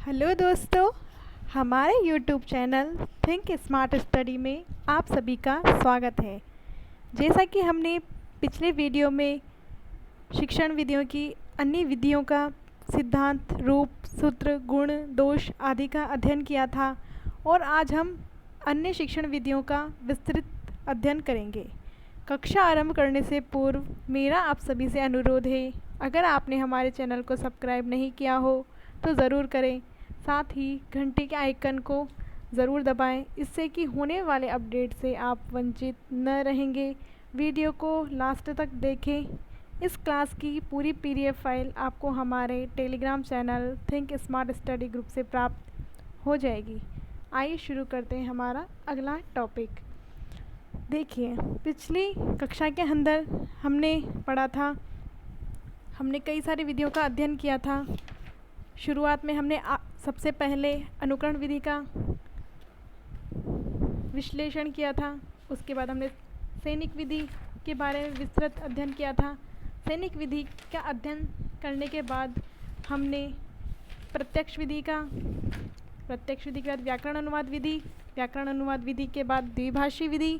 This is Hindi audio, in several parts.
हेलो दोस्तों, हमारे YouTube channel think smart study में आप सभी का स्वागत है। जैसा कि हमने पिछले वीडियो में शिक्षण विधियों की अन्य विधियों का सिद्धांत, रूप, सूत्र, गुण, दोष आदि का अध्ययन किया था और आज हम अन्य शिक्षण विधियों का विस्तृत अध्ययन करेंगे। कक्षा आरंभ करने से पूर्व मेरा आप सभी से अनुरोध है, अगर आपने हमारे चैनल को सब्सक्राइब नहीं किया हो तो ज़रूर करें। साथ ही घंटे के आइकन को ज़रूर दबाएं, इससे कि होने वाले अपडेट से आप वंचित न रहेंगे। वीडियो को लास्ट तक देखें। इस क्लास की पूरी PDF फाइल आपको हमारे Telegram channel think smart study group से प्राप्त हो जाएगी। आइए शुरू करते हैं हमारा अगला टॉपिक। देखिए, पिछली कक्षा के अंदर हमने पढ़ा था, हमने कई सारी विधियों का अध्ययन किया था। शुरुआत में हमने सबसे पहले अनुकरण विधि का विश्लेषण किया था। उसके बाद हमने सैनिक विधि के बारे में विस्तृत अध्ययन किया था। सैनिक विधि का अध्ययन करने के बाद हमने प्रत्यक्ष विधि के बाद व्याकरण अनुवाद विधि के बाद द्विभाषी विधि,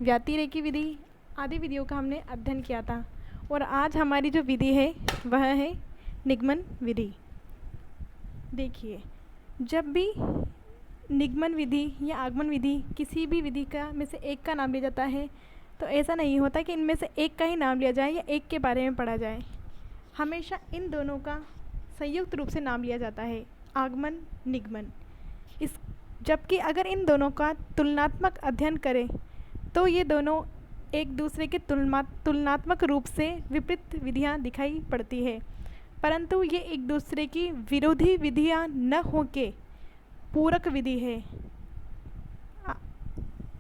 व्यतिरेकी विधि आदि विधियों का हमने अध्ययन किया था। और आज हमारी जो विधि है वह है निगमन विधि। देखिए, जब भी निगमन विधि या आगमन विधि किसी भी विधि का में से एक का नाम लिया जाता है तो ऐसा नहीं होता कि इनमें से एक का ही नाम लिया जाए या एक के बारे में पढ़ा जाए। हमेशा इन दोनों का संयुक्त रूप से नाम लिया जाता है, आगमन, निगमन। जबकि अगर इन दोनों का तुलनात्मक अध्ययन करें तो ये दोनों एक दूसरे के तुलनात्मक रूप से विपरीत विधियाँ दिखाई पड़ती है, परंतु ये एक दूसरे की विरोधी विधियां न होके पूरक विधि है।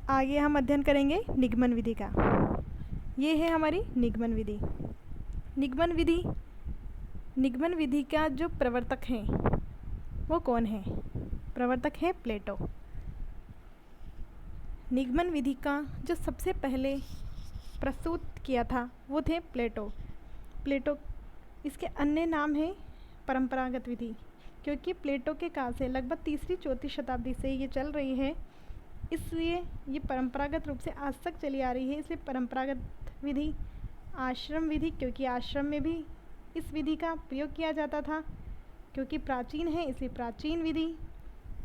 आगे हम अध्ययन करेंगे निगमन विधि का। ये है हमारी निगमन विधि। निगमन विधि का जो प्रवर्तक हैं वो कौन है? प्रवर्तक है प्लेटो। निगमन विधि का जो सबसे पहले प्रस्तुत किया था वो थे प्लेटो। इसके अन्य नाम है परंपरागत विधि, क्योंकि प्लेटो के काल से लगभग 3री-4री शताब्दी से ये चल रही है, इसलिए ये परंपरागत रूप से आज तक चली आ रही है। इसलिए परंपरागत विधि। आश्रम विधि, क्योंकि आश्रम में भी इस विधि का प्रयोग किया जाता था, क्योंकि प्राचीन है इसलिए प्राचीन विधि।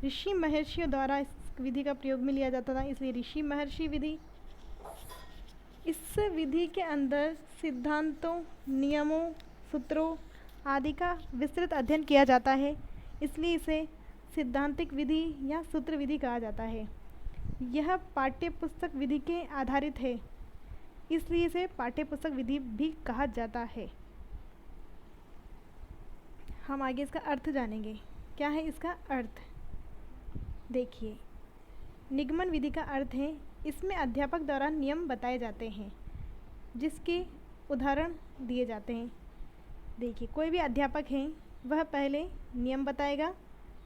ऋषि महर्षियों द्वारा इस विधि का प्रयोग में लिया जाता था, इसलिए ऋषि महर्षि विधि। इस विधि के अंदर सिद्धांतों, नियमों, सूत्रों आदि का विस्तृत अध्ययन किया जाता है, इसलिए इसे सिद्धांतिक विधि या सूत्र विधि कहा जाता है। यह पाठ्यपुस्तक विधि के आधारित है, इसलिए इसे पाठ्यपुस्तक विधि भी कहा जाता है। हम आगे इसका अर्थ जानेंगे। क्या है इसका अर्थ? देखिए, निगमन विधि का अर्थ है इसमें अध्यापक द्वारा नियम बताए जाते हैं, जिसके उदाहरण दिए जाते हैं। देखिए, कोई भी अध्यापक है वह पहले नियम बताएगा,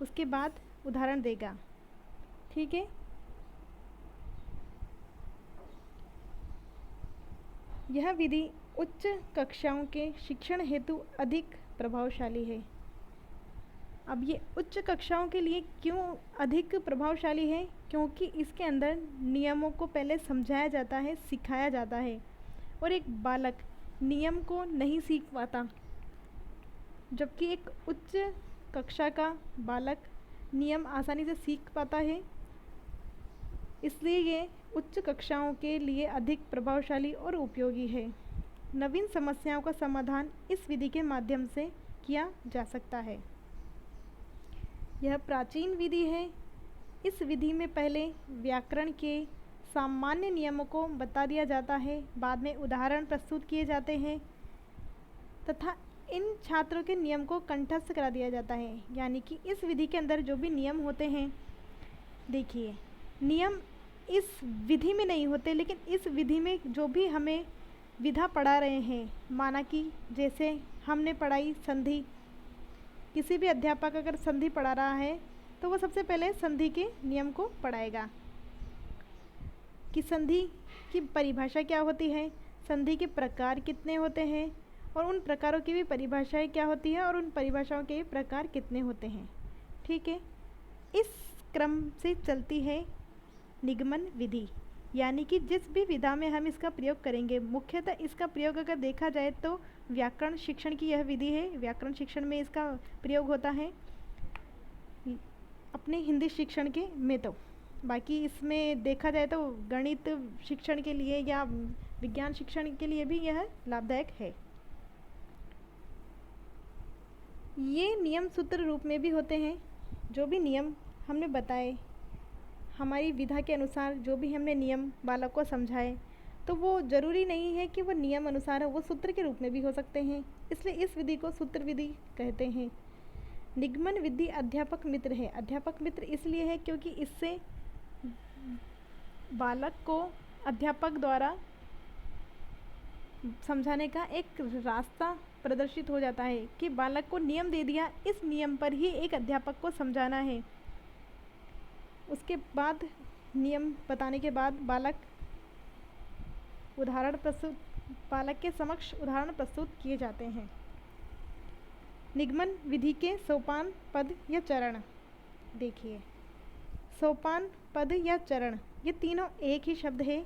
उसके बाद उदाहरण देगा। ठीक है। यह विधि उच्च कक्षाओं के शिक्षण हेतु अधिक प्रभावशाली है। अब ये उच्च कक्षाओं के लिए क्यों अधिक प्रभावशाली है? क्योंकि इसके अंदर नियमों को पहले समझाया जाता है, सिखाया जाता है, और एक बालक नियम को नहीं सीख पाता, जबकि एक उच्च कक्षा का बालक नियम आसानी से सीख पाता है। इसलिए ये उच्च कक्षाओं के लिए अधिक प्रभावशाली और उपयोगी है। नवीन समस्याओं का समाधान इस विधि के माध्यम से किया जा सकता है। यह प्राचीन विधि है। इस विधि में पहले व्याकरण के सामान्य नियमों को बता दिया जाता है, बाद में उदाहरण प्रस्तुत किए जाते हैं तथा इन छात्रों के नियम को कंठस्थ करा दिया जाता है। यानी कि इस विधि के अंदर जो भी नियम होते हैं, देखिए, नियम इस विधि में नहीं होते, लेकिन इस विधि में जो भी हमें विधा पढ़ा रहे हैं, माना कि जैसे हमने पढ़ाई संधि, किसी भी अध्यापक अगर संधि पढ़ा रहा है तो वो सबसे पहले संधि के नियम को पढ़ाएगा कि संधि की परिभाषा क्या होती है, संधि के प्रकार कितने होते हैं, और उन प्रकारों की भी परिभाषाएं क्या होती है और उन परिभाषाओं के प्रकार कितने होते हैं। ठीक है। इस क्रम से चलती है निगमन विधि, यानी कि जिस भी विधा में हम इसका प्रयोग करेंगे, मुख्यतः इसका प्रयोग अगर देखा जाए तो व्याकरण शिक्षण की यह विधि है। व्याकरण शिक्षण में इसका प्रयोग होता है, अपने हिंदी शिक्षण के में तो बाकी इसमें देखा जाए तो गणित शिक्षण के लिए या विज्ञान शिक्षण के लिए भी यह लाभदायक है। ये नियम सूत्र रूप में भी होते हैं। जो भी नियम हमने बताए, हमारी विधा के अनुसार जो भी हमने नियम बालक को समझाए, तो वो ज़रूरी नहीं है कि वो नियम अनुसार हो, वो सूत्र के रूप में भी हो सकते हैं। इसलिए इस विधि को सूत्र विधि कहते हैं। निगमन विधि अध्यापक मित्र है। अध्यापक मित्र इसलिए है क्योंकि इससे बालक को अध्यापक द्वारा समझाने का एक रास्ता प्रदर्शित हो जाता है कि बालक को नियम दे दिया, इस नियम पर ही एक अध्यापक को समझाना है। उसके बाद नियम बताने के बाद बालक के समक्ष उदाहरण प्रस्तुत किए जाते हैं। निगमन विधि के सोपान, पद या चरण देखिए। सोपान, पद या चरण, ये तीनों एक ही शब्द है,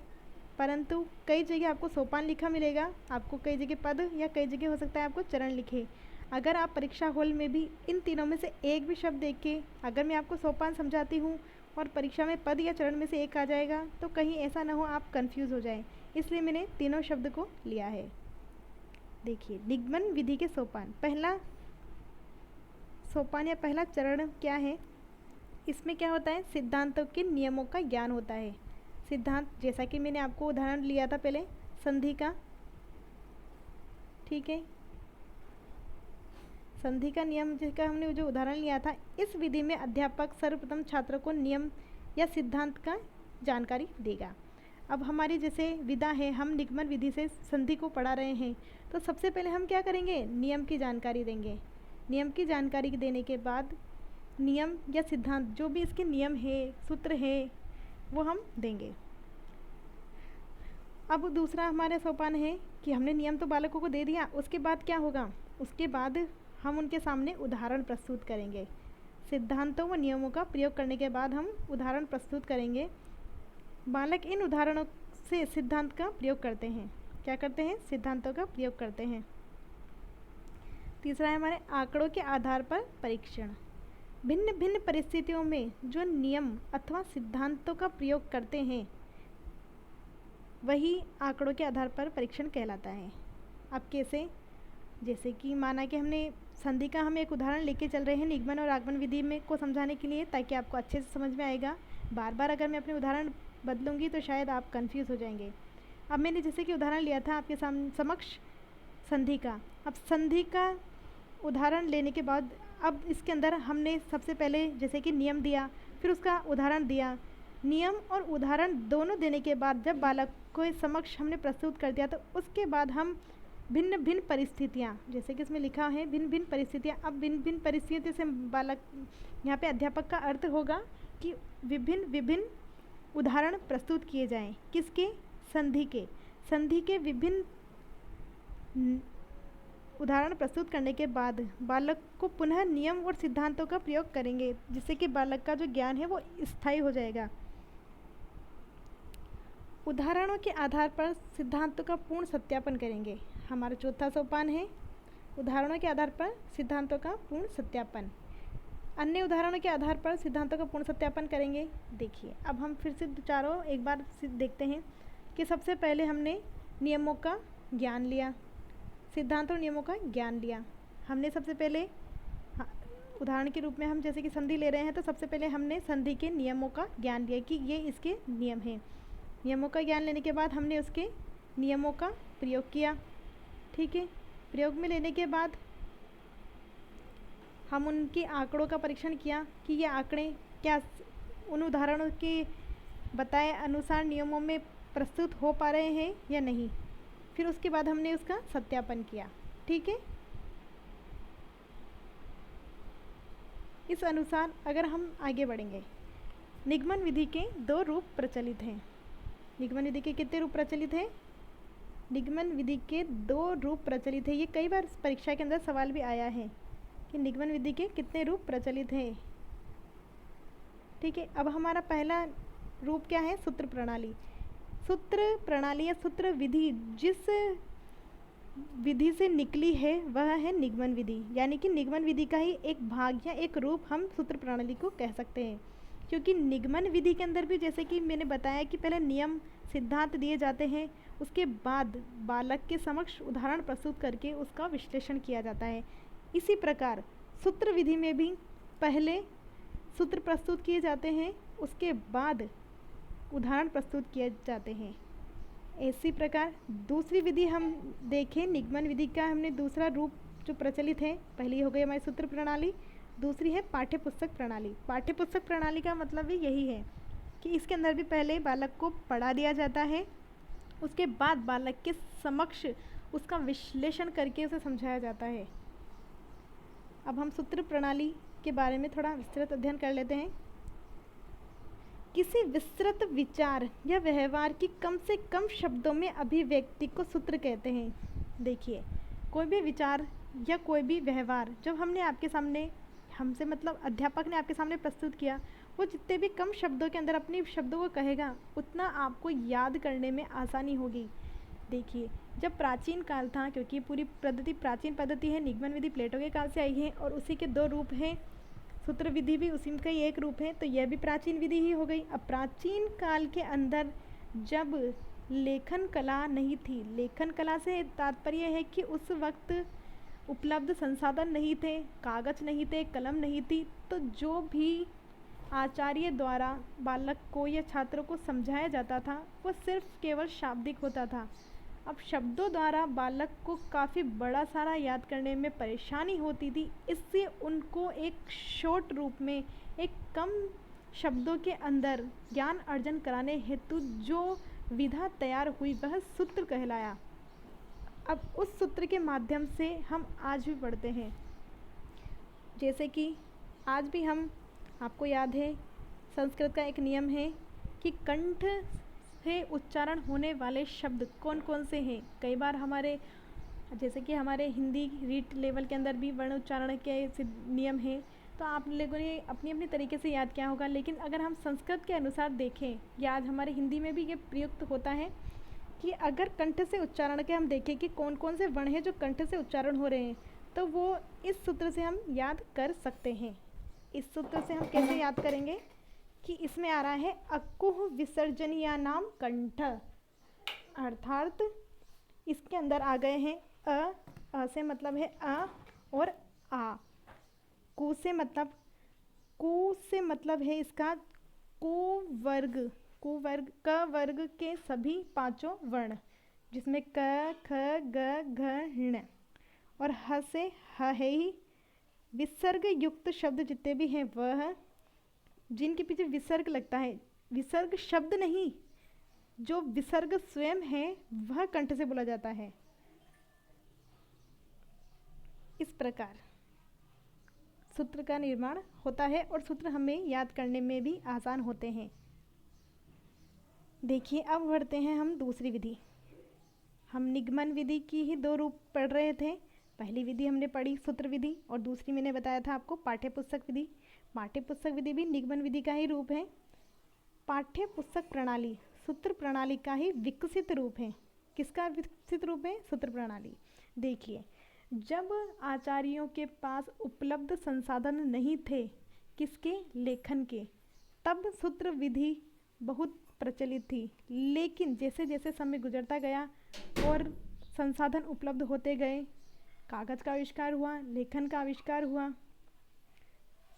परंतु कई जगह आपको सोपान लिखा मिलेगा, आपको कई जगह पद या कई जगह हो सकता है आपको चरण लिखे। अगर आप परीक्षा हॉल में भी इन तीनों में से एक भी शब्द देख के अगर मैं आपको सोपान समझाती हूँ और परीक्षा में पद या चरण में से एक आ जाएगा, तो कहीं ऐसा ना हो आप कंफ्यूज हो जाएं, इसलिए मैंने तीनों शब्द को लिया है। देखिए, निगमन विधि के सोपान, पहला सोपान या पहला चरण क्या है? इसमें क्या होता है? सिद्धांतों के नियमों का ज्ञान होता है। सिद्धांत, जैसा कि मैंने आपको उदाहरण लिया था पहले संधि का, ठीक है, संधि का नियम जिसका हमने जो उदाहरण लिया था, इस विधि में अध्यापक सर्वप्रथम छात्रों को नियम या सिद्धांत का जानकारी देगा। अब हमारी जैसे विधा है, हम निगमन विधि से संधि को पढ़ा रहे हैं, तो सबसे पहले हम क्या करेंगे? नियम की जानकारी देंगे। नियम की जानकारी देने के बाद नियम या सिद्धांत, जो भी इसके नियम है, सूत्र है, वो हम देंगे। अब दूसरा हमारा सोपान है कि हमने नियम तो बालकों को दे दिया, उसके बाद क्या होगा? उसके बाद हम उनके सामने उदाहरण प्रस्तुत करेंगे। सिद्धांतों व नियमों का प्रयोग करने के बाद हम उदाहरण प्रस्तुत करेंगे। बालक इन उदाहरणों से सिद्धांत का प्रयोग करते हैं। क्या करते हैं? सिद्धांतों का प्रयोग करते हैं। तीसरा है हमारे आंकड़ों के आधार पर परीक्षण। भिन्न भिन्न परिस्थितियों में जो नियम अथवा सिद्धांतों का प्रयोग करते हैं, वही आंकड़ों के आधार पर परीक्षण कहलाता है। अब कैसे? जैसे कि माना कि हमने संधि का हम एक उदाहरण लेके चल रहे हैं निगमन और आगमन विधि में को समझाने के लिए, ताकि आपको अच्छे से समझ में आएगा। बार बार अगर मैं अपने उदाहरण बदलूंगी तो शायद आप कंफ्यूज हो जाएंगे। अब मैंने जैसे कि उदाहरण लिया था आपके समक्ष संधि का। अब संधि का उदाहरण लेने के बाद अब इसके अंदर हमने सबसे पहले जैसे कि नियम दिया, फिर उसका उदाहरण दिया। नियम और उदाहरण दोनों देने के बाद जब बालक को समक्ष हमने प्रस्तुत कर दिया, तो उसके बाद हम भिन्न भिन्न परिस्थितियाँ, जैसे कि इसमें लिखा है भिन्न भिन्न परिस्थितियाँ। अब भिन्न भिन्न परिस्थितियों से बालक, यहाँ पे अध्यापक का अर्थ होगा कि विभिन्न विभिन्न उदाहरण प्रस्तुत किए जाएं। किसके? संधि के। संधि के विभिन्न उदाहरण प्रस्तुत करने के बाद बालक को पुनः नियम और सिद्धांतों का प्रयोग करेंगे, जिससे कि बालक का जो ज्ञान है वो स्थायी हो जाएगा। उदाहरणों के आधार पर सिद्धांतों का पूर्ण सत्यापन करेंगे। हमारा चौथा सोपान है उदाहरणों के आधार पर सिद्धांतों का पूर्ण सत्यापन। अन्य उदाहरणों के आधार पर सिद्धांतों का पूर्ण सत्यापन करेंगे। देखिए, अब हम फिर से चारों एक बार देखते हैं कि सबसे पहले हमने नियमों का ज्ञान लिया, सिद्धांत और नियमों का ज्ञान लिया। हमने सबसे पहले उदाहरण के रूप में हम जैसे कि संधि ले रहे हैं, तो सबसे पहले हमने संधि के नियमों का ज्ञान लिया कि ये इसके नियम हैं। नियमों का ज्ञान लेने के बाद हमने उसके नियमों का प्रयोग किया, ठीक है। प्रयोग में लेने के बाद हम उनके आंकड़ों का परीक्षण किया कि ये आंकड़े क्या उन उदाहरणों के बताए अनुसार नियमों में प्रस्तुत हो पा रहे हैं या नहीं। फिर उसके बाद हमने उसका सत्यापन किया, ठीक है। इस अनुसार अगर हम आगे बढ़ेंगे, निगमन विधि के 2 रूप प्रचलित हैं। निगमन विधि के कितने रूप प्रचलित हैं? निगमन विधि के 2 रूप प्रचलित है। ये कई बार परीक्षा के अंदर सवाल भी आया है कि निगमन विधि के कितने रूप प्रचलित हैं। ठीक है, अब हमारा पहला रूप क्या है? सूत्र प्रणाली। सूत्र प्रणाली या सूत्र विधि जिस विधि से निकली है वह है निगमन विधि, यानी कि निगमन विधि का ही एक भाग या एक रूप हम सूत्र प्रणाली को कह सकते हैं। क्योंकि निगमन विधि के अंदर भी जैसे कि मैंने बताया कि पहले नियम सिद्धांत दिए जाते हैं, उसके बाद बालक के समक्ष उदाहरण प्रस्तुत करके उसका विश्लेषण किया जाता है। इसी प्रकार सूत्र विधि में भी पहले सूत्र प्रस्तुत किए जाते हैं, उसके बाद उदाहरण प्रस्तुत किए जाते हैं। इसी प्रकार दूसरी विधि हम देखें, निगमन विधि का हमने दूसरा रूप जो प्रचलित है, पहली हो गई हमारी सूत्र प्रणाली, दूसरी है पाठ्य पुस्तक प्रणाली। पाठ्य पुस्तक प्रणाली का मतलब भी यही है कि इसके अंदर भी पहले बालक को पढ़ा दिया जाता है, उसके बाद बालक के समक्ष उसका विश्लेषण करके उसे समझाया जाता है। अब हम सूत्र प्रणाली के बारे में थोड़ा विस्तृत अध्ययन कर लेते हैं। किसी विस्तृत विचार या व्यवहार की कम से कम शब्दों में अभिव्यक्ति को सूत्र कहते हैं। देखिए, कोई भी विचार या कोई भी व्यवहार जब हमने आपके सामने, हमसे मतलब अध्यापक ने आपके सामने प्रस्तुत किया, वो जितने भी कम शब्दों के अंदर अपने शब्दों को कहेगा उतना आपको याद करने में आसानी होगी। देखिए, जब प्राचीन काल था, क्योंकि पूरी पद्धति प्राचीन पद्धति है, निगमन विधि प्लेटो के काल से आई है और उसी के दो रूप हैं, सूत्र विधि भी उसी का ही एक रूप है, तो यह भी प्राचीन विधि ही हो गई। अब प्राचीन काल के अंदर जब लेखन कला नहीं थी, लेखन कला से तात्पर्य है कि उस वक्त उपलब्ध संसाधन नहीं थे, कागज नहीं थे, कलम नहीं थी, तो जो भी आचार्य द्वारा बालक को या छात्रों को समझाया जाता था वो सिर्फ केवल शाब्दिक होता था। अब शब्दों द्वारा बालक को काफ़ी बड़ा सारा याद करने में परेशानी होती थी, इससे उनको एक शॉर्ट रूप में, एक कम शब्दों के अंदर ज्ञान अर्जन कराने हेतु जो विधा तैयार हुई वह सूत्र कहलाया। अब उस सूत्र के माध्यम से हम आज भी पढ़ते हैं, जैसे कि आज भी हम, आपको याद है संस्कृत का एक नियम है कि कंठ से उच्चारण होने वाले शब्द कौन कौन से हैं। कई बार हमारे, जैसे कि हमारे हिंदी रीट लेवल के अंदर भी वर्ण उच्चारण के नियम हैं, तो आप लोगों ने अपनी अपनी तरीके से याद किया होगा, लेकिन अगर हम संस्कृत के अनुसार देखें, या आज हमारे हिंदी में भी ये प्रयुक्त होता है कि अगर कंठ से उच्चारण के हम देखें कि कौन कौन से वर्ण हैं जो कंठ से उच्चारण हो रहे हैं, तो वो इस सूत्र से हम याद कर सकते हैं। इस सूत्र से हम कैसे याद करेंगे कि इसमें आ रहा है अकुह विसर्जनीया नाम कंठ, अर्थात इसके अंदर आ गए हैं अ से मतलब है अ और आ, कु से मतलब है इसका कुवर्ग, क वर्ग के सभी पांचों वर्ण, जिसमें क ख ग घ ण, और ह से ह है ही। विसर्ग युक्त शब्द जितने भी हैं वह, जिनके पीछे विसर्ग लगता है, विसर्ग शब्द नहीं, जो विसर्ग स्वयं है वह कंठ से बोला जाता है। इस प्रकार सूत्र का निर्माण होता है और सूत्र हमें याद करने में भी आसान होते हैं। देखिए, अब बढ़ते हैं हम दूसरी विधि। हम निगमन विधि की ही दो रूप पढ़ रहे थे। पहली विधि हमने पढ़ी सूत्र विधि, और दूसरी मैंने बताया था आपको पाठ्य पुस्तक विधि। पाठ्य पुस्तक विधि भी निगमन विधि का ही रूप है। पाठ्य पुस्तक प्रणाली सूत्र प्रणाली का ही विकसित रूप है। किसका विकसित रूप है? सूत्र प्रणाली। देखिए, जब आचार्यों के पास उपलब्ध संसाधन नहीं थे, किसके? लेखन के, तब सूत्र विधि बहुत प्रचलित थी। लेकिन जैसे जैसे समय गुजरता गया और संसाधन उपलब्ध होते गए, कागज़ का आविष्कार हुआ, लेखन का आविष्कार हुआ,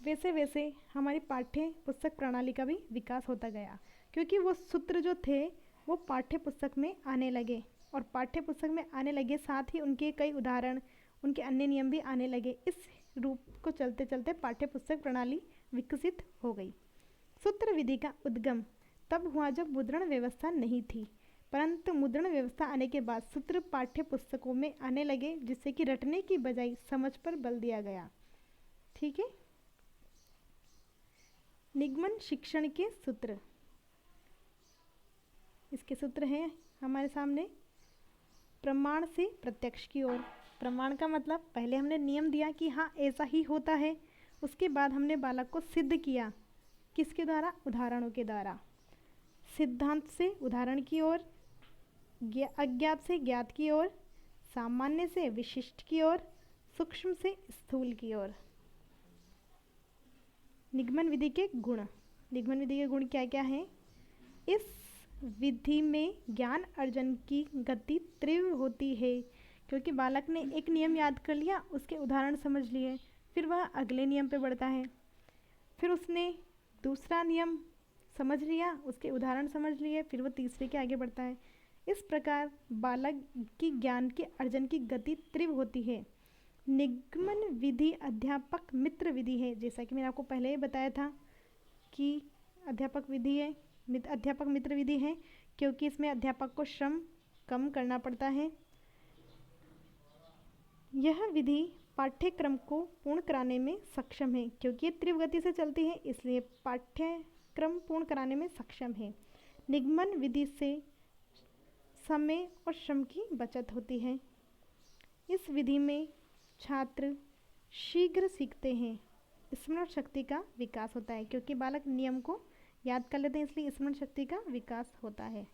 वैसे वैसे हमारी पाठ्य पुस्तक प्रणाली का भी विकास होता गया, क्योंकि वो सूत्र जो थे वो पाठ्य पुस्तक में आने लगे, और पाठ्य पुस्तक में आने लगे साथ ही उनके कई उदाहरण, उनके अन्य नियम भी आने लगे। इस रूप को चलते चलते पाठ्य पुस्तक प्रणाली विकसित हो गई। सूत्र विधि का उद्गम तब हुआ जब मुद्रण व्यवस्था नहीं थी, परंतु मुद्रण व्यवस्था आने के बाद सूत्र पाठ्य पुस्तकों में आने लगे, जिससे कि रटने की बजाय समझ पर बल दिया गया। ठीक है। निगमन शिक्षण के सूत्र, इसके सूत्र हैं हमारे सामने। प्रमाण से प्रत्यक्ष की ओर। प्रमाण का मतलब, पहले हमने नियम दिया कि हाँ ऐसा ही होता है, उसके बाद हमने बालक को सिद्ध किया किसके द्वारा? उदाहरणों के द्वारा। सिद्धांत से उदाहरण की ओर, अज्ञात से ज्ञात की ओर, सामान्य से विशिष्ट की ओर, सूक्ष्म से स्थूल की ओर। निगमन विधि के गुण। निगमन विधि के गुण क्या क्या हैं? इस विधि में ज्ञान अर्जन की गति तीव्र होती है, क्योंकि बालक ने एक नियम याद कर लिया, उसके उदाहरण समझ लिए, फिर वह अगले नियम पे बढ़ता है, फिर उसने दूसरा नियम समझ लिया, उसके उदाहरण समझ लिए, फिर वो तीसरे के आगे बढ़ता है। इस प्रकार बालक की ज्ञान के अर्जन की गति तीव्र होती है। निगमन विधि अध्यापक मित्र विधि है, जैसा कि मैंने आपको पहले ही बताया था कि अध्यापक विधि है, अध्यापक मित्र विधि है, क्योंकि इसमें अध्यापक को श्रम कम करना पड़ता है। यह विधि पाठ्यक्रम को पूर्ण कराने में सक्षम है, क्योंकि ये तीव्र गति से चलती है, इसलिए पाठ्यक्रम पूर्ण कराने में सक्षम है। निगमन विधि से समय और श्रम की बचत होती है। इस विधि में छात्र शीघ्र सीखते हैं, स्मरण शक्ति का विकास होता है, क्योंकि बालक नियम को याद कर लेते हैं, इसलिए स्मरण शक्ति का विकास होता है।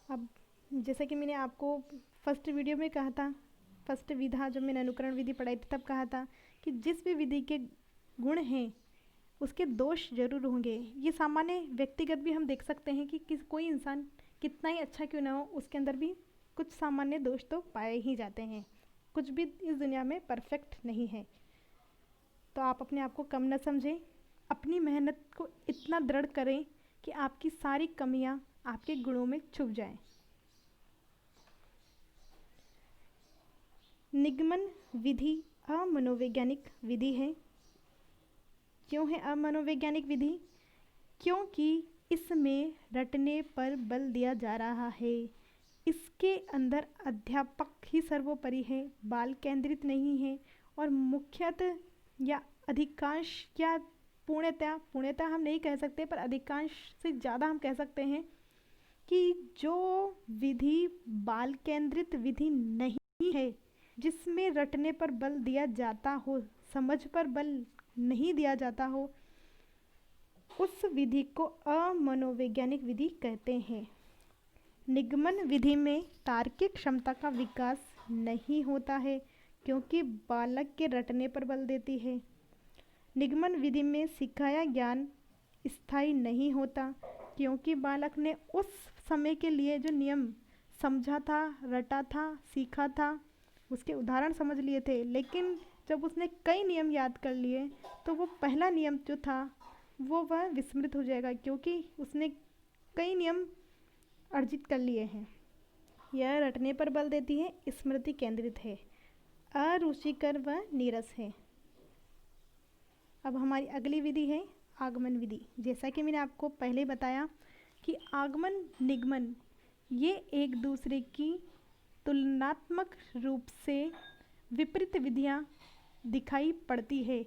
अब जैसा कि मैंने आपको फर्स्ट वीडियो में कहा था, फर्स्ट विधा जब मैंने अनुकरण विधि पढ़ाई थी तब कहा था कि जिस भी विधि के गुण हैं उसके दोष जरूर होंगे। ये सामान्य व्यक्तिगत भी हम देख सकते हैं कि कोई इंसान कितना ही अच्छा क्यों ना हो, उसके अंदर भी कुछ सामान्य दोष तो पाए ही जाते हैं। कुछ भी इस दुनिया में परफेक्ट नहीं है। तो आप अपने आप को कम न समझें, अपनी मेहनत को इतना दृढ़ करें कि आपकी सारी कमियां आपके गुणों में छुप जाएं। निगमन विधि अमनोवैज्ञानिक विधि है। क्यों है अमनोवैज्ञानिक विधि? क्योंकि इसमें रटने पर बल दिया जा रहा है। इसके अंदर अध्यापक ही सर्वोपरि है, बाल केंद्रित नहीं है, और मुख्यतः या अधिकांश या पूर्णतः हम नहीं कह सकते, पर अधिकांश से ज़्यादा हम कह सकते हैं कि जो विधि बाल केंद्रित विधि नहीं है, जिसमें रटने पर बल दिया जाता हो, समझ पर बल नहीं दिया जाता हो, उस विधि को अमनोवैज्ञानिक विधि कहते हैं। निगमन विधि में तार्किक क्षमता का विकास नहीं होता है, क्योंकि बालक के रटने पर बल देती है। निगमन विधि में सिखाया ज्ञान स्थायी नहीं होता, क्योंकि बालक ने उस समय के लिए जो नियम समझा था, रटा था, सीखा था, उसके उदाहरण समझ लिए थे, लेकिन जब उसने कई नियम याद कर लिए तो वो पहला नियम जो था वह विस्मृत हो जाएगा, क्योंकि उसने कई नियम अर्जित कर लिए हैं। यह रटने पर बल देती है, स्मृति केंद्रित है, अरुचिकर व नीरस है। अब हमारी अगली विधि है आगमन विधि। जैसा कि मैंने आपको पहले बताया कि आगमन निगमन ये एक दूसरे की तुलनात्मक रूप से विपरीत विधियां दिखाई पड़ती है,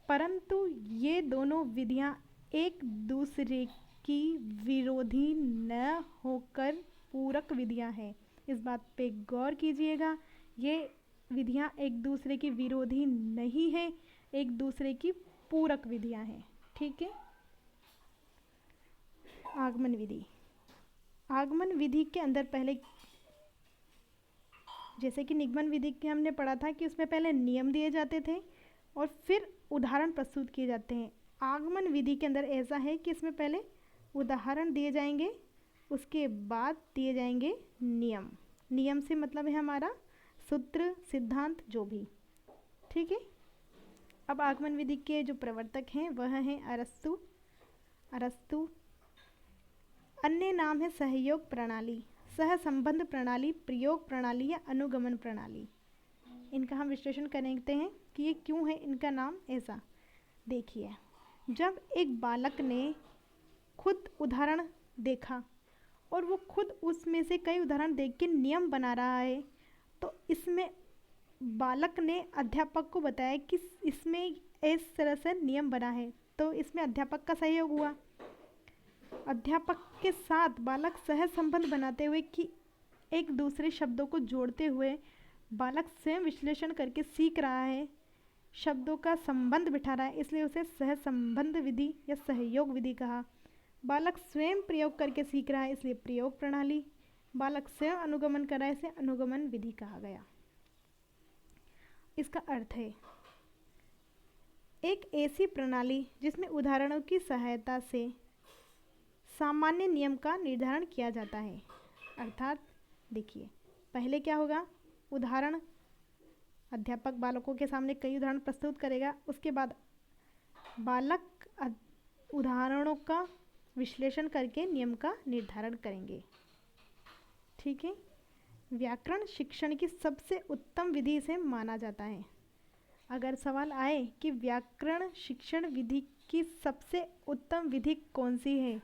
परंतु ये दोनों विधियां एक दूसरे की विरोधी न होकर पूरक विधियां हैं। इस बात पे गौर कीजिएगा, ये विधियां एक दूसरे की विरोधी नहीं है, एक दूसरे की पूरक विधियां हैं। ठीक है। आगमन विधि। आगमन विधि के अंदर पहले, जैसे कि निगमन विधि के हमने पढ़ा था कि उसमें पहले नियम दिए जाते थे और फिर उदाहरण प्रस्तुत किए जाते हैं। आगमन विधि के अंदर ऐसा है कि इसमें पहले उदाहरण दिए जाएंगे, उसके बाद दिए जाएंगे नियम। नियम से मतलब है हमारा सूत्र, सिद्धांत, जो भी। ठीक है। अब आगमन विधि के जो प्रवर्तक हैं वह हैं अरस्तु। अरस्तु अन्य नाम है सहयोग प्रणाली, सहसंबंध प्रणाली, प्रयोग प्रणाली या अनुगमन प्रणाली। इनका हम विश्लेषण करते हैं कि ये क्यों है इनका नाम ऐसा। देखिए, जब एक बालक ने खुद उदाहरण देखा और वो खुद उसमें से कई उदाहरण देख के नियम बना रहा है, तो इसमें बालक ने अध्यापक को बताया कि इसमें इस तरह से नियम बना है, तो इसमें अध्यापक का सहयोग हुआ। अध्यापक के साथ बालक सह संबंध बनाते हुए कि एक दूसरे शब्दों को जोड़ते हुए बालक स्वयं विश्लेषण करके सीख रहा है, शब्दों का संबंध बिठा रहा है, इसलिए उसे सहसंबंध विधि या सहयोग विधि कहा। बालक स्वयं प्रयोग करके सीख रहा है, इसलिए प्रयोग प्रणाली। बालक स्वयं अनुगमन कर रहा है, इसे अनुगमन विधि कहा गया। इसका अर्थ है एक ऐसी प्रणाली जिसमें उदाहरणों की सहायता से सामान्य नियम का निर्धारण किया जाता है। अर्थात देखिए, पहले क्या होगा, उदाहरण, अध्यापक बालकों के सामने कई उदाहरण प्रस्तुत करेगा, उसके बाद बालक उदाहरणों का विश्लेषण करके नियम का निर्धारण करेंगे। ठीक है। व्याकरण शिक्षण की सबसे उत्तम विधि से माना जाता है। अगर सवाल आए कि व्याकरण शिक्षण विधि की सबसे उत्तम विधि कौन सी है,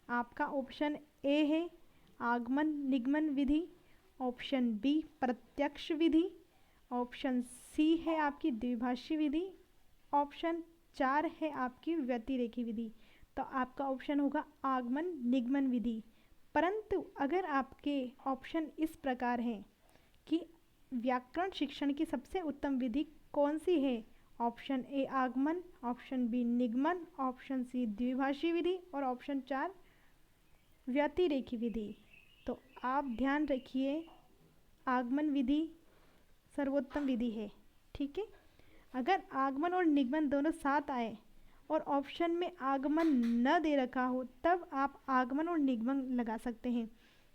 आपका ऑप्शन ए है आगमन निगमन विधि, ऑप्शन बी प्रत्यक्ष विधि, ऑप्शन सी है आपकी द्विभाषी विधि, ऑप्शन 4 है आपकी व्यतिरेकी विधि। तो आपका ऑप्शन होगा आगमन निगमन विधि। परंतु अगर आपके ऑप्शन इस प्रकार हैं कि व्याकरण शिक्षण की सबसे उत्तम विधि कौन सी है, ऑप्शन ए आगमन, ऑप्शन बी निगमन, ऑप्शन सी द्विभाषी विधि और ऑप्शन 4 व्यतिरेकी विधि, तो आप ध्यान रखिए आगमन विधि सर्वोत्तम विधि है। ठीक है। अगर आगमन और निगमन दोनों साथ आए और ऑप्शन में आगमन न दे रखा हो, तब आप आगमन और निगमन लगा सकते हैं।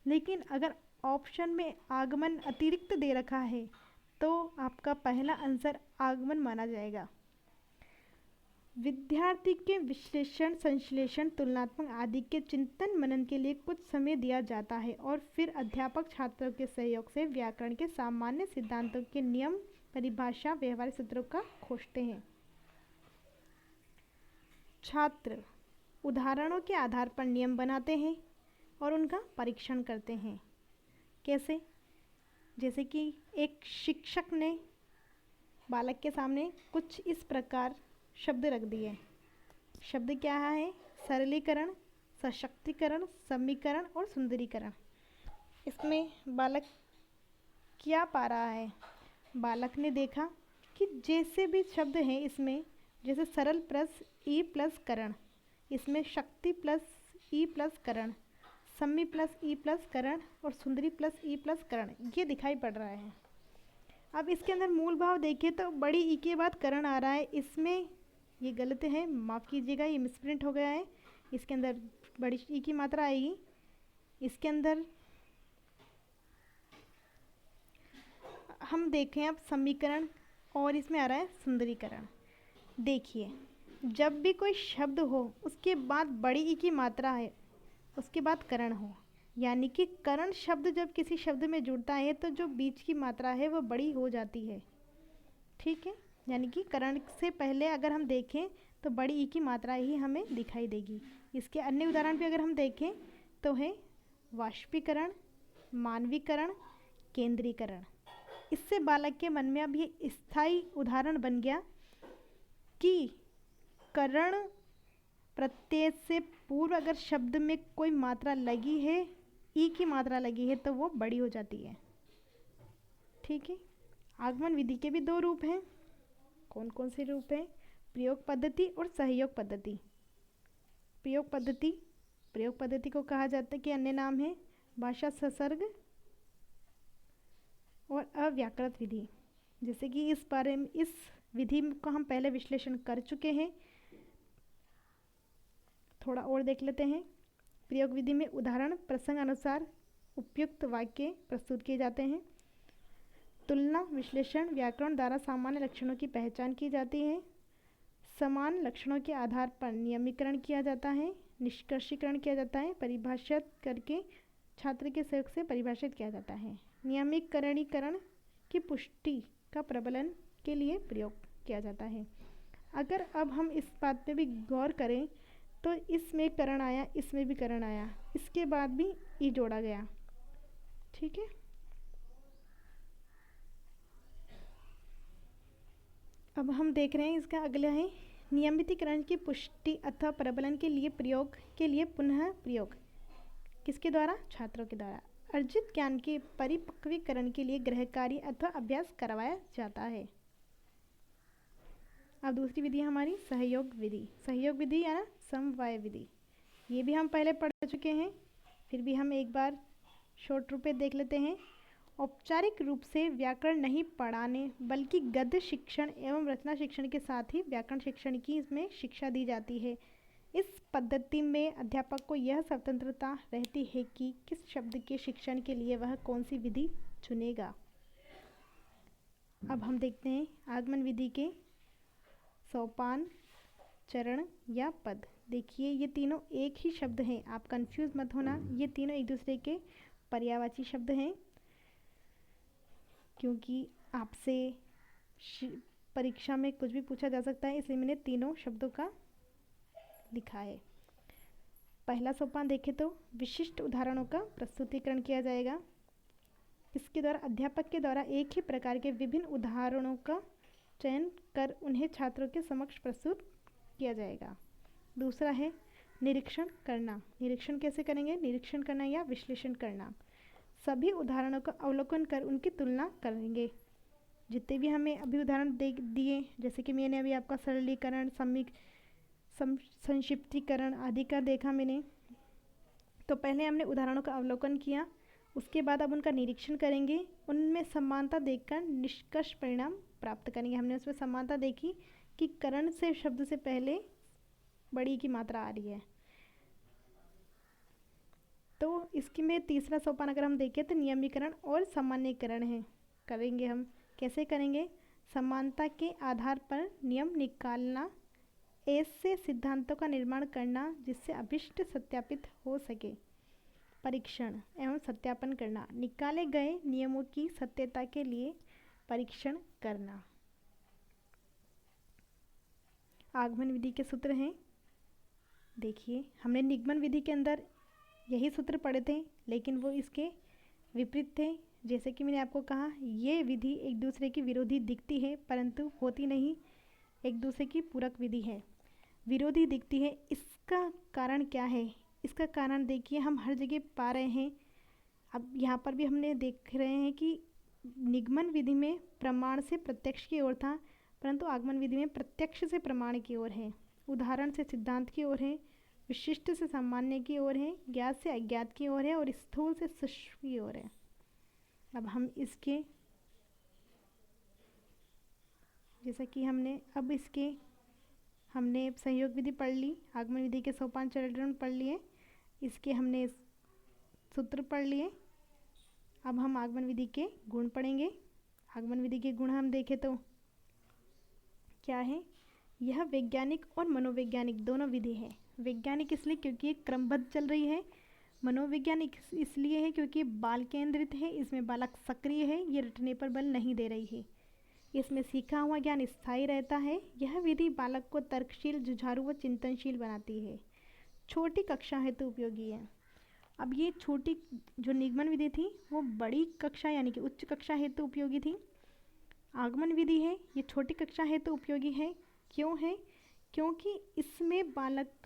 लेकिन अगर ऑप्शन में आगमन अतिरिक्त दे रखा है तो आपका पहला आंसर आगमन माना जाएगा। विद्यार्थी के विश्लेषण संश्लेषण तुलनात्मक आदि के चिंतन मनन के लिए कुछ समय दिया जाता है और फिर अध्यापक छात्रों के सहयोग से व्याकरण के सामान्य सिद्धांतों के नियम परिभाषा व्यवहारिक सूत्रों का खोजते हैं। छात्र उदाहरणों के आधार पर नियम बनाते हैं और उनका परीक्षण करते हैं। कैसे? जैसे कि एक शिक्षक ने बालक के सामने कुछ इस प्रकार शब्द रख दिए। शब्द क्या है? सरलीकरण, सशक्तिकरण, समीकरण और सुंदरीकरण। इसमें बालक क्या पा रहा है? बालक ने देखा कि जैसे भी शब्द हैं इसमें, जैसे सरल प्लस ई प्लस करण, इसमें शक्ति प्लस ई प्लस करण, सम्मी प्लस ई प्लस करण और सुंदरी प्लस ई प्लस करण, ये दिखाई पड़ रहा है। अब इसके अंदर मूल भाव देखें तो बड़ी ई के बाद करण आ रहा है, इसमें ये गलत है, माफ़ कीजिएगा, ये मिसप्रिंट हो गया है। इसके अंदर बड़ी ई की मात्रा आएगी। इसके अंदर हम देखें अब समीकरण और इसमें आ रहा है सुंदरीकरण। देखिए, जब भी कोई शब्द हो उसके बाद बड़ी ई की मात्रा है, उसके बाद करण हो, यानी कि करण शब्द जब किसी शब्द में जुड़ता है तो जो बीच की मात्रा है वो बड़ी हो जाती है। ठीक है, यानी कि करण से पहले अगर हम देखें तो बड़ी ई की मात्रा ही हमें दिखाई देगी। इसके अन्य उदाहरण भी अगर हम देखें तो है वाष्पीकरण, मानवीकरण, केंद्रीकरण। इससे बालक के मन में अब ये स्थायी उदाहरण बन गया कि करण प्रत्यय से पूर्व अगर शब्द में कोई मात्रा लगी है, ई की मात्रा लगी है, तो वो बड़ी हो जाती है। ठीक है। आगमन विधि के भी 2 रूप हैं। कौन कौन से रूप हैं? प्रयोग पद्धति और सहयोग पद्धति। प्रयोग पद्धति को कहा जाता है कि अन्य नाम है भाषा ससर्ग और अव्याकृत विधि। जैसे कि इस बारे में, इस विधि को हम पहले विश्लेषण कर चुके हैं, थोड़ा और देख लेते हैं। प्रयोग विधि में उदाहरण प्रसंग अनुसार उपयुक्त वाक्य प्रस्तुत किए जाते हैं। तुलना विश्लेषण व्याकरण द्वारा सामान्य लक्षणों की पहचान की जाती है। समान लक्षणों के आधार पर नियमीकरण किया जाता है, निष्कर्षीकरण किया जाता है, परिभाषित करके छात्र के सहयोग से परिभाषित किया जाता है। नियमीकरणीकरण की पुष्टि का प्रबलन के लिए प्रयोग किया जाता है। अगर अब हम इस बात पे भी गौर करें तो इसमें करण आया, इसमें भी करण आया, इसके बाद भी ई जोड़ा गया। ठीक है। अब हम देख रहे हैं इसका अगला है नियमितीकरण की पुष्टि अथवा प्रबलन के लिए प्रयोग के लिए पुनः प्रयोग। किसके द्वारा? छात्रों के द्वारा। अर्जित ज्ञान के परिपक्वीकरण के लिए गृह कार्य अथवा अभ्यास करवाया जाता है। अब दूसरी विधि है हमारी सहयोग विधि। सहयोग विधि या ना समवाय विधि, ये भी हम पहले पढ़ चुके हैं, फिर भी हम एक बार शॉर्ट रूप में देख लेते हैं। औपचारिक रूप से व्याकरण नहीं पढ़ाने बल्कि गद्य शिक्षण एवं रचना शिक्षण के साथ ही व्याकरण शिक्षण की इसमें शिक्षा दी जाती है। इस पद्धति में अध्यापक को यह स्वतंत्रता रहती है कि किस शब्द के शिक्षण के लिए वह कौन सी विधि चुनेगा। अब हम देखते हैं आगमन विधि के सोपान, चरण या पद। देखिए ये तीनों एक ही शब्द हैं, आप कंफ्यूज मत होना, ये तीनों एक दूसरे के पर्यायवाची शब्द हैं, क्योंकि आपसे परीक्षा में कुछ भी पूछा जा सकता है, इसलिए मैंने तीनों शब्दों का लिखा है। पहला सोपान देखें तो विशिष्ट उदाहरणों का प्रस्तुतिकरण किया जाएगा। इसके द्वारा अध्यापक के द्वारा एक ही प्रकार के विभिन्न उदाहरणों का चयन कर उन्हें छात्रों के समक्ष प्रस्तुत किया जाएगा। दूसरा है निरीक्षण करना। निरीक्षण कैसे करेंगे? निरीक्षण करना या विश्लेषण करना। सभी उदाहरणों का अवलोकन कर उनकी तुलना करेंगे। जितने भी हमें अभी उदाहरण दिए, जैसे कि मैंने अभी आपका सरलीकरण, संक्षिप्तीकरण आदि का देखा मैंने, तो पहले हमने उदाहरणों का अवलोकन किया, उसके बाद अब उनका निरीक्षण करेंगे, उनमें समानता देखकर निष्कर्ष परिणाम प्राप्त करेंगे। हमने उसमें समानता देखी कि करण से शब्द से पहले बड़ी की मात्रा आ रही है। तो इसकी में तीसरा सोपान अगर हम देखें तो नियमीकरण और सामान्यीकरण है। करेंगे हम, कैसे करेंगे? समानता के आधार पर नियम निकालना, ऐसे सिद्धांतों का निर्माण करना जिससे अभिष्ट सत्यापित हो सके। परीक्षण एवं सत्यापन करना, निकाले गए नियमों की सत्यता के लिए परीक्षण करना। आगमन विधि के सूत्र हैं। देखिए हमने निगमन विधि के अंदर यही सूत्र पढ़े थे, लेकिन वो इसके विपरीत थे। जैसे कि मैंने आपको कहा, ये विधि एक दूसरे की विरोधी दिखती है परंतु होती नहीं, एक दूसरे की पूरक विधि है। विरोधी दिखती है, इसका कारण क्या है? इसका कारण देखिए हम हर जगह पा रहे हैं। अब यहाँ पर भी हमने देख रहे हैं कि निगमन विधि में प्रमाण से प्रत्यक्ष की ओर था, परंतु आगमन विधि में प्रत्यक्ष से प्रमाण की ओर है, उदाहरण से सिद्धांत की ओर है, विशिष्ट से सामान्य की ओर है, ज्ञात से अज्ञात की ओर है और स्थूल से सूक्ष्म की ओर है। अब हम इसके, जैसा कि हमने सहयोग विधि पढ़ ली, आगमन विधि के सोपान चरण पढ़ लिए, इसके हमने सूत्र पढ़ लिए। अब हम आगमन विधि के गुण पढ़ेंगे। आगमन विधि के गुण हम देखें तो क्या है? यह वैज्ञानिक और मनोवैज्ञानिक दोनों विधि है। वैज्ञानिक इसलिए क्योंकि ये क्रमबद्ध चल रही है, मनोवैज्ञानिक इसलिए है क्योंकि बाल केंद्रित है, इसमें बालक सक्रिय है, ये रटने पर बल नहीं दे रही है, इसमें सीखा हुआ ज्ञान स्थायी रहता है। यह विधि बालक को तर्कशील, जुझारू व चिंतनशील बनाती है। छोटी कक्षा हेतु उपयोगी है। अब ये छोटी जो निगमन विधि थी वो बड़ी कक्षा यानी कि उच्च कक्षा हेतु उपयोगी थी। आगमन विधि है ये छोटी कक्षा हेतु उपयोगी है। क्यों है? क्योंकि इसमें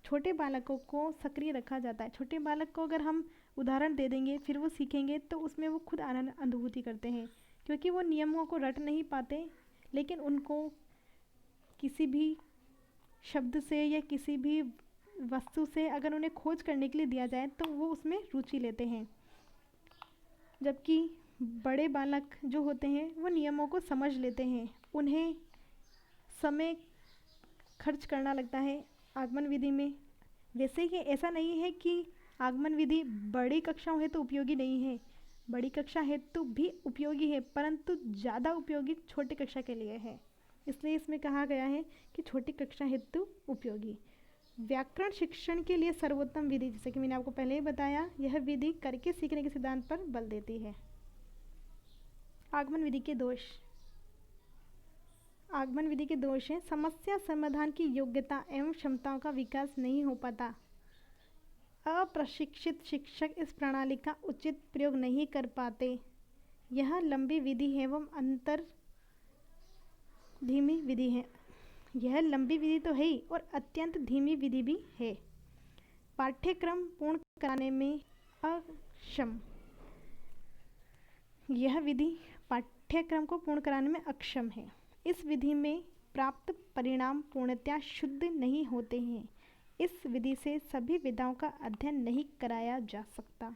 छोटे बालकों को सक्रिय रखा जाता है। छोटे बालक को अगर हम उदाहरण दे देंगे फिर वो सीखेंगे तो उसमें वो खुद आनंद अनुभूति करते हैं, क्योंकि वो नियमों को रट नहीं पाते, लेकिन उनको किसी भी शब्द से या किसी भी वस्तु से अगर उन्हें खोज करने के लिए दिया जाए तो वो उसमें रुचि लेते हैं। जबकि बड़े बालक जो होते हैं वो नियमों को समझ लेते हैं, उन्हें समय खर्च करना लगता है आगमन विधि में। वैसे ही ऐसा नहीं है कि आगमन विधि बड़ी कक्षाओं हेतु उपयोगी नहीं है, बड़ी कक्षा हेतु भी उपयोगी है, परंतु ज़्यादा उपयोगी छोटी कक्षा के लिए है, इसलिए इसमें कहा गया है कि छोटी कक्षा हेतु उपयोगी। व्याकरण शिक्षण के लिए सर्वोत्तम विधि, जैसे कि मैंने आपको पहले ही बताया, यह विधि करके सीखने के सिद्धांत पर बल देती है। आगमन विधि के दोष। आगमन विधि के दोष हैं: समस्या समाधान की योग्यता एवं क्षमताओं का विकास नहीं हो पाता, अप्रशिक्षित शिक्षक इस प्रणाली का उचित प्रयोग नहीं कर पाते, यह लंबी विधि एवं अंतर धीमी विधि है। यह लंबी विधि तो है ही और अत्यंत धीमी विधि भी है। पाठ्यक्रम पूर्ण कराने में अक्षम। यह विधि पाठ्यक्रम को पूर्ण कराने में अक्षम है। इस विधि में प्राप्त परिणाम पूर्णतया शुद्ध नहीं होते हैं। इस विधि से सभी विधाओं का अध्ययन नहीं कराया जा सकता।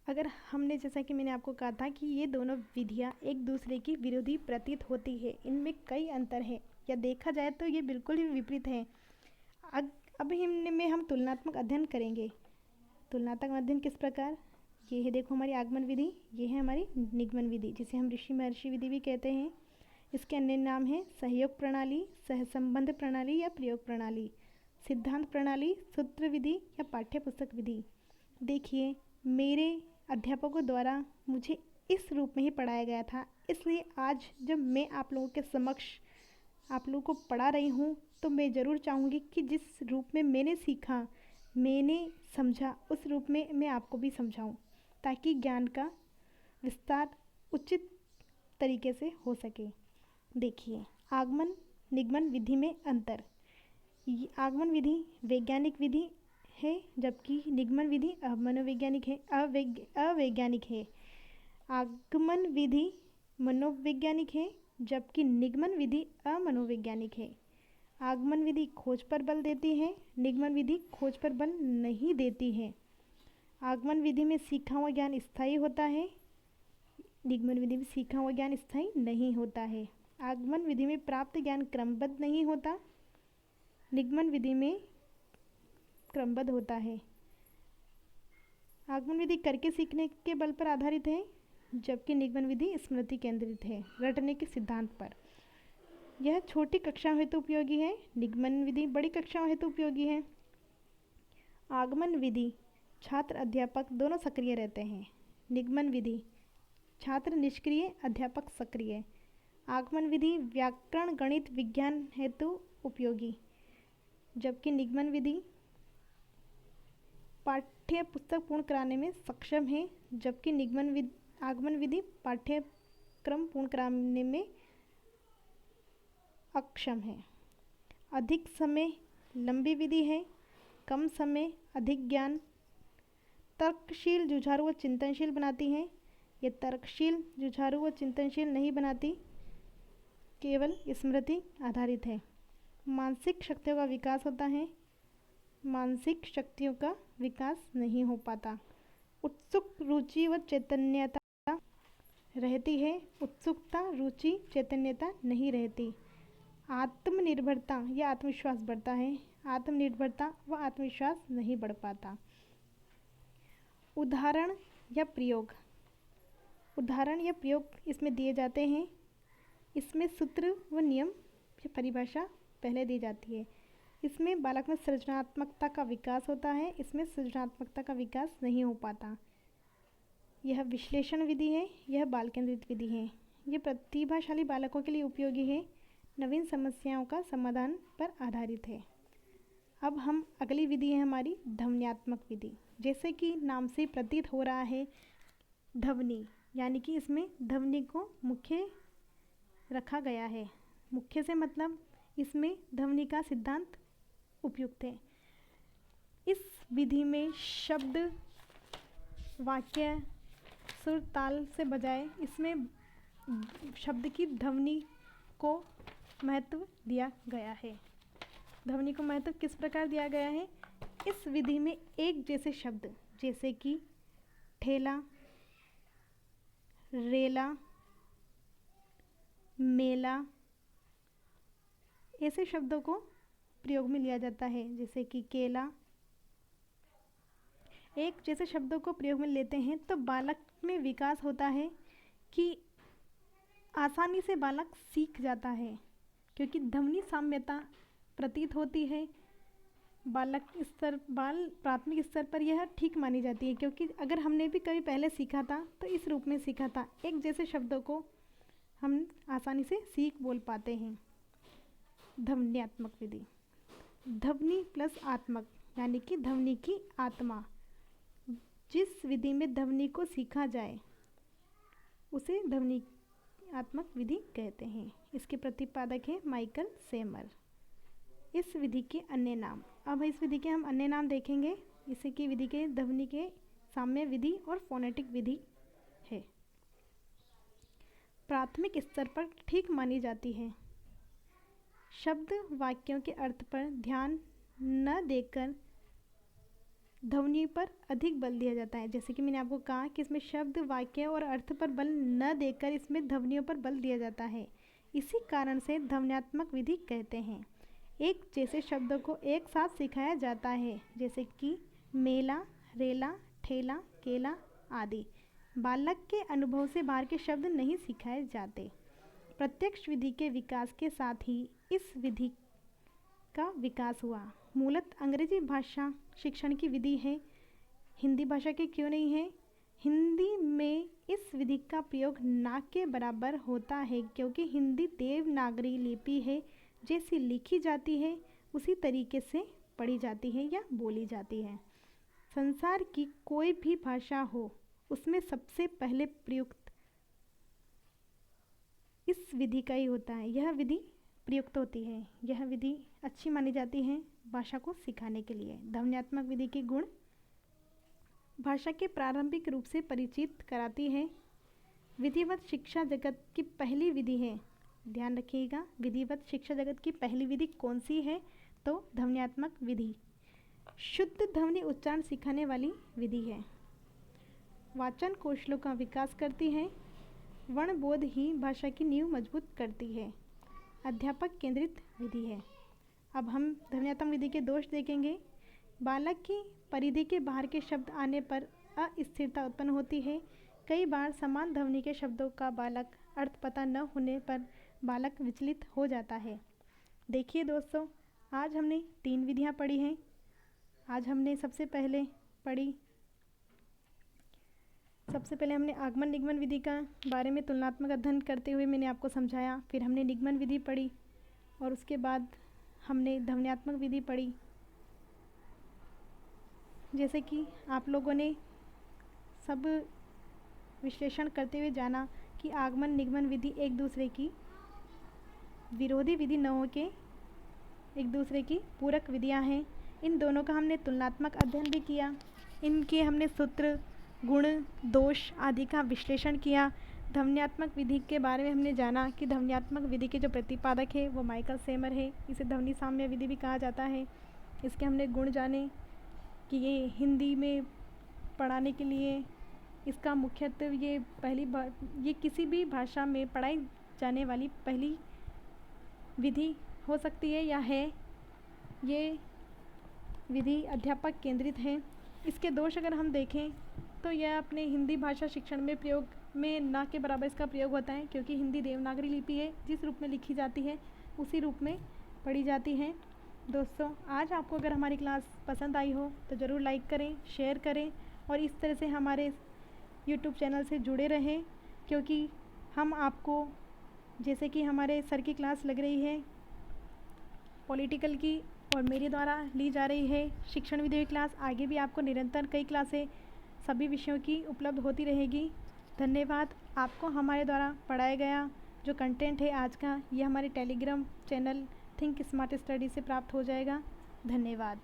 अगर हमने, जैसा कि मैंने आपको कहा था कि ये दोनों विधियाँ एक दूसरे की विरोधी प्रतीत होती है, इनमें कई अंतर हैं, या देखा जाए तो ये बिल्कुल ही विपरीत हैं। अब इनमें हम तुलनात्मक अध्ययन करेंगे। तुलनात्मक अध्ययन किस प्रकार? ये है, देखो, हमारी आगमन विधि, ये है हमारी निगमन विधि, जिसे हम ऋषि महर्षि विधि भी कहते हैं। इसके अन्य नाम हैं सहयोग प्रणाली, सहसंबंध प्रणाली या प्रयोग प्रणाली, सिद्धांत प्रणाली, सूत्र विधि या पाठ्य पुस्तक विधि। देखिए, मेरे अध्यापकों द्वारा मुझे इस रूप में ही पढ़ाया गया था, इसलिए आज जब मैं आप लोगों के समक्ष आप लोगों को पढ़ा रही हूँ तो मैं ज़रूर चाहूँगी कि जिस रूप में मैंने सीखा, मैंने समझा, उस रूप में मैं आपको भी समझाऊँ, ताकि ज्ञान का विस्तार उचित तरीके से हो सके। देखिए, आगमन निगमन विधि में अंतर। आगमन विधि वैज्ञानिक विधि है, जबकि निगमन विधि मनोवैज्ञानिक है, अवैज्ञानिक है। आगमन विधि मनोवैज्ञानिक है, जबकि निगमन विधि अमनोवैज्ञानिक है। आगमन विधि खोज पर बल देती है, निगमन विधि खोज पर बल नहीं देती है। आगमन विधि में सीखा हुआ ज्ञान स्थायी होता है, निगमन विधि में सीखा हुआ ज्ञान स्थायी नहीं होता है। आगमन विधि में प्राप्त ज्ञान क्रमबद्ध नहीं होता, निगमन विधि में क्रमबद्ध होता है। आगमन विधि करके सीखने के बल पर आधारित है, जबकि निगमन विधि स्मृति केंद्रित है, रटने के सिद्धांत पर। यह छोटी कक्षाओं हेतु उपयोगी है, निगमन विधि बड़ी कक्षाओं हेतु उपयोगी है। आगमन विधि छात्र अध्यापक दोनों सक्रिय रहते हैं, निगमन विधि छात्र निष्क्रिय, अध्यापक सक्रिय। आगमन विधि व्याकरण गणित विज्ञान हेतु उपयोगी, जबकि निगमन विधि पाठ्य पुस्तक पूर्ण कराने में सक्षम है, जबकि आगमन विधि पाठ्यक्रम पूर्ण कराने में अक्षम है। अधिक समय लंबी विधि है, कम समय अधिक ज्ञान। तर्कशील, जुझारू व चिंतनशील बनाती है। ये तर्कशील, जुझारू व चिंतनशील नहीं बनाती, केवल स्मृति आधारित है। मानसिक शक्तियों का विकास होता है, मानसिक शक्तियों का विकास नहीं हो पाता। उत्सुक रुचि व चैतन्यता रहती है, उत्सुकता रुचि चैतन्यता नहीं रहती। आत्मनिर्भरता या आत्मविश्वास बढ़ता है, आत्मनिर्भरता व आत्मविश्वास नहीं बढ़ पाता। उदाहरण या प्रयोग, उदाहरण या प्रयोग इसमें दिए जाते हैं। इसमें सूत्र व नियम या परिभाषा पहले दी जाती है। इसमें बालक में सृजनात्मकता का विकास होता है, इसमें सृजनात्मकता का विकास नहीं हो पाता। यह विश्लेषण विधि है, यह बाल केंद्रित विधि है। यह प्रतिभाशाली बालकों के लिए उपयोगी है, नवीन समस्याओं का समाधान पर आधारित है। अब हम अगली विधि है हमारी ध्वन्यात्मक विधि। जैसे कि नाम से प्रतीत हो रहा है, ध्वनि, यानी कि इसमें ध्वनि को मुख्य रखा गया है। मुख्य से मतलब इसमें ध्वनि का सिद्धांत उपयुक्त है। इस विधि में शब्द, वाक्य, सुर, ताल से बजाय इसमें शब्द की ध्वनि को महत्व दिया गया है। ध्वनि को महत्व किस प्रकार दिया गया है? इस विधि में एक जैसे शब्द, जैसे कि ठेला, रेला, मेला, ऐसे शब्दों को प्रयोग में लिया जाता है। जैसे कि केला, एक जैसे शब्दों को प्रयोग में लेते हैं तो बालक में विकास होता है कि आसानी से बालक सीख जाता है, क्योंकि ध्वनि साम्यता प्रतीत होती है। बाल प्राथमिक स्तर पर यह ठीक मानी जाती है, क्योंकि अगर हमने भी कभी पहले सीखा था तो इस रूप में सीखा था। एक जैसे शब्दों को हम आसानी से सीख बोल पाते हैं। ध्वन्यात्मक विधि, ध्वनि प्लस आत्मक, यानी कि ध्वनि की आत्मा। जिस विधि में ध्वनि को सीखा जाए उसे ध्वन्यात्मक विधि कहते हैं। इसके प्रतिपादक है माइकल सेमर। इस विधि के अन्य नाम, अब इस विधि के हम अन्य नाम देखेंगे। इसे की विधि के ध्वनि के साम्य विधि और फोनेटिक विधि है। प्राथमिक स्तर पर ठीक मानी जाती है। शब्द वाक्यों के अर्थ पर ध्यान न देकर ध्वनि पर अधिक बल दिया जाता है। जैसे कि मैंने आपको कहा कि इसमें शब्द वाक्य और अर्थ पर बल न देकर इसमें ध्वनियों पर बल दिया जाता है। इसी कारण से ध्वन्यात्मक विधि कहते हैं। एक जैसे शब्दों को एक साथ सिखाया जाता है, जैसे कि मेला, रेला, ठेला, केला आदि। बालक के अनुभव से बाहर के शब्द नहीं सिखाए जाते। प्रत्यक्ष विधि के विकास के साथ ही इस विधि का विकास हुआ। मूलतः अंग्रेजी भाषा शिक्षण की विधि है, हिंदी भाषा की क्यों नहीं है। हिंदी में इस विधि का प्रयोग ना के बराबर होता है, क्योंकि हिंदी देवनागरी लिपि है। जैसी लिखी जाती है उसी तरीके से पढ़ी जाती है या बोली जाती है। संसार की कोई भी भाषा हो, उसमें सबसे पहले प्रयुक्त इस विधि का ही होता है। यह विधि प्रयुक्त होती है, यह विधि अच्छी मानी जाती है भाषा को सिखाने के लिए। ध्वन्यात्मक विधि के गुण: भाषा के प्रारंभिक रूप से परिचित कराती है। विधिवत शिक्षा जगत की पहली विधि है। ध्यान रखिएगा, विधिवत शिक्षा जगत की पहली विधि कौन सी है? तो ध्वन्यात्मक विधि। शुद्ध ध्वनि उच्चारण सिखाने वाली विधि है। वाचन कौशलों का विकास करती है। वर्णबोध ही भाषा की नींव मजबूत करती है। अध्यापक केंद्रित विधि है। अब हम ध्वन्यात्मक विधि के दोष देखेंगे। बालक की परिधि के बाहर के शब्द आने पर अस्थिरता उत्पन्न होती है। कई बार समान ध्वनि के शब्दों का बालक अर्थ पता न होने पर बालक विचलित हो जाता है। देखिए दोस्तों, आज हमने 3 विधियां पढ़ी हैं। आज हमने सबसे पहले हमने आगमन निगमन विधि का बारे में तुलनात्मक अध्ययन करते हुए मैंने आपको समझाया। फिर हमने निगमन विधि पढ़ी और उसके बाद हमने ध्वन्यात्मक विधि पढ़ी। जैसे कि आप लोगों ने सब विश्लेषण करते हुए जाना कि आगमन निगमन विधि एक दूसरे की विरोधी विधि न हो के एक दूसरे की पूरक विधियां हैं। इन दोनों का हमने तुलनात्मक अध्ययन भी किया। इनके हमने सूत्र, गुण, दोष आदि का विश्लेषण किया। ध्वन्यात्मक विधि के बारे में हमने जाना कि ध्वन्यात्मक विधि के जो प्रतिपादक है वो माइकल सेमर है। इसे ध्वनि साम्य विधि भी कहा जाता है। इसके हमने गुण जाने कि ये हिंदी में पढ़ाने के लिए इसका मुख्यत्व ये किसी भी भाषा में पढ़ाई जाने वाली पहली विधि हो सकती है या है। ये विधि अध्यापक केंद्रित है। इसके दोष अगर हम देखें तो यह अपने हिंदी भाषा शिक्षण में प्रयोग में ना के बराबर इसका प्रयोग होता है, क्योंकि हिंदी देवनागरी लिपि है। जिस रूप में लिखी जाती है उसी रूप में पढ़ी जाती है। दोस्तों, आज आपको अगर हमारी क्लास पसंद आई हो तो ज़रूर लाइक करें, शेयर करें और इस तरह से हमारे यूट्यूब चैनल से जुड़े रहें, क्योंकि हम आपको, जैसे कि हमारे सर की क्लास लग रही है पॉलिटिकल की और मेरे द्वारा ली जा रही है शिक्षण विधि क्लास, आगे भी आपको निरंतर कई क्लासें सभी विषयों की उपलब्ध होती रहेगी। धन्यवाद। आपको हमारे द्वारा पढ़ाया गया जो कंटेंट है आज का, ये हमारे Telegram channel think smart study से प्राप्त हो जाएगा। धन्यवाद।